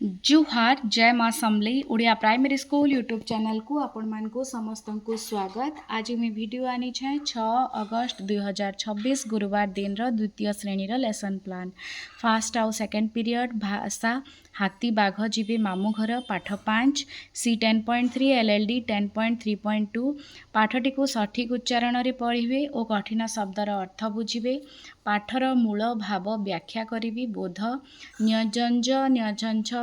जुहार जय माँ Samalei Odia primary school YouTube channel को आपण मान को समस्त को स्वागत। आज मैं वीडियो आनी छे 6 अगस्त 2026 गुरुवार दिन रो द्वितीय श्रेणी रो लेसन प्लान फास्ट आउ सेकेंड पीरियड भाषा हाथी बाघ जीवे मामू घर पाठ 5 सी 10.3 एलएलडी 10.3.2 पाठटी को सठिक उच्चारण रे पढ़िबे और कठिन शब्दर अर्थ बुझिबे। पाठर मूल भाव व्याख्या करिबी। बोध न्यजंज न्यझंझ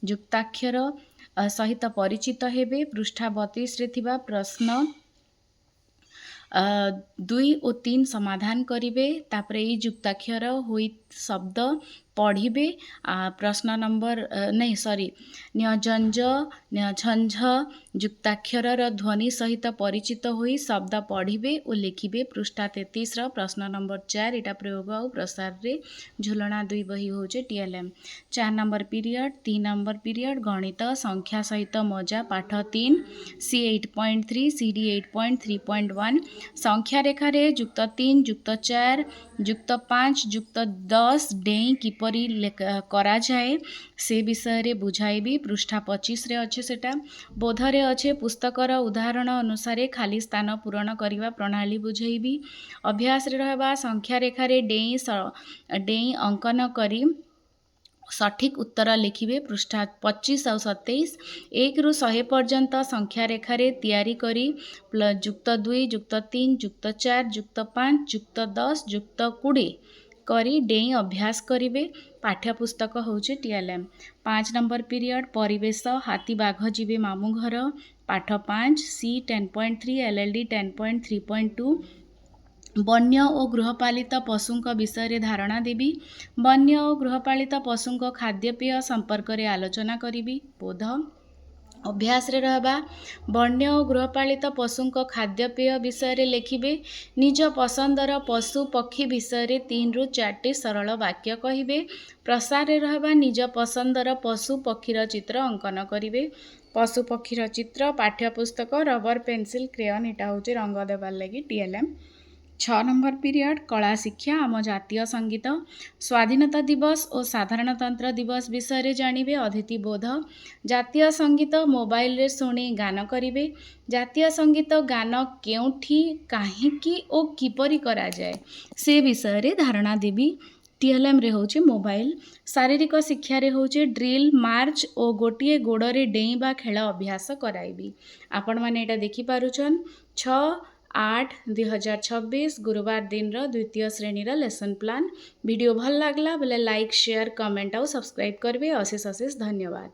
युक्ताक्षर सहित परिचित हेबे। पृष्ठा 32 रे थिबा प्रश्न 2 और 3 समाधान करिबे। तापरे ई युक्ताक्षर होई शब्द पढ़िबे। प्रश्न नंबर नहीं सॉरी न्यजंज न्यझंझ युक्ताक्षर ध्वनि सहित परिचित होई शब्द पढ़िबे और लिखिबे। पृष्ठा 33 प्रश्न नंबर 4 इटा प्रयोग और प्रसार रे झुलना 2 बही होचे TLM. 4 number period 3 number period गणित संख्या सहित मजा पाठ 3 सी 8.3 सीडी 8.3.1 संख्या रेखा रे युक्त 3 युक्त 4 युक्त 5 युक्त 10 डेई किपरि करा जाए से विषय रे बुझाइबी। पृष्ठा 25 रे अच्छे सेटा बोध रे अच्छे पुस्तकर उदाहरण अनुसार खाली स्थान पूरण करने प्रणाली बुझेबी। अभ्यास रे रहबा संख्या रेखा रे डेई अंकन करी सठिक उत्तर लिखिबे। पृष्ठा 25 और 27 1 रु 100 पर्यंत संख्या रेखा रे तैयारी करी युक्त 2 युक्त 3 युक्त 4 युक्त 5 युक्त 10 युक्त 20 करी डेई अभ्यास करिवे। पाठ्यपुस्तक होचे टीएलएम। 5 नंबर पीरियड परिवेश हाथी बाघ जीवे मामू घर पाठ 5 सी 10.3 एलएलडी 10.3.2 वन्य और गृहपालित पशुंक विषय रे धारणा देवी। वन्य और गृहपालित पशुंक खाद्यपेय संपर्क रे आलोचना करिबी। बोध अभ्यास रे रहबा वन्य और गृहपालित पशुंक खाद्यपेय विषय रे लिखिबे। निज पसंदर पशु पक्षी विषय रे 3 रु 4 सरल वाक्य कहिबे। प्रसार रे रहबा निज पसंदर पशु पक्षीर चित्र अंकन करिवे। पशु पक्षीर चित्र पाठ्यपुस्तक रबर पेंसिल क्रेयन इटा होचे रंग देवार लगी टीएलएम। 6 नंबर पीरियड कला शिक्षा आम जातीय संगीत स्वाधीनता दिवस और साधारणतंत्र दिवस विषय रे जानिबे। अतिथि बोध जातीय संगीत मोबाइल रे शुणी गान करिवे। जातीय संगीत गान केउठी काहींकी और किपरि करा जाए से विषय रे धारणा देवी। टीएलएम रे होचे मोबाइल। शारीरिक शिक्षा रे होचे ड्रिल मार्च और गोटे गोड़ रे डेइबा खेल अभ्यास कराइबी। आपण माने एटा देखि पारुछन 6/8/2026 गुरुवार दिन द्वितीय श्रेणी लेसन प्लान। वीडियो भल लागला बोले लाइक शेयर कमेंट और सब्सक्राइब करबे। अशेष अशेष धन्यवाद।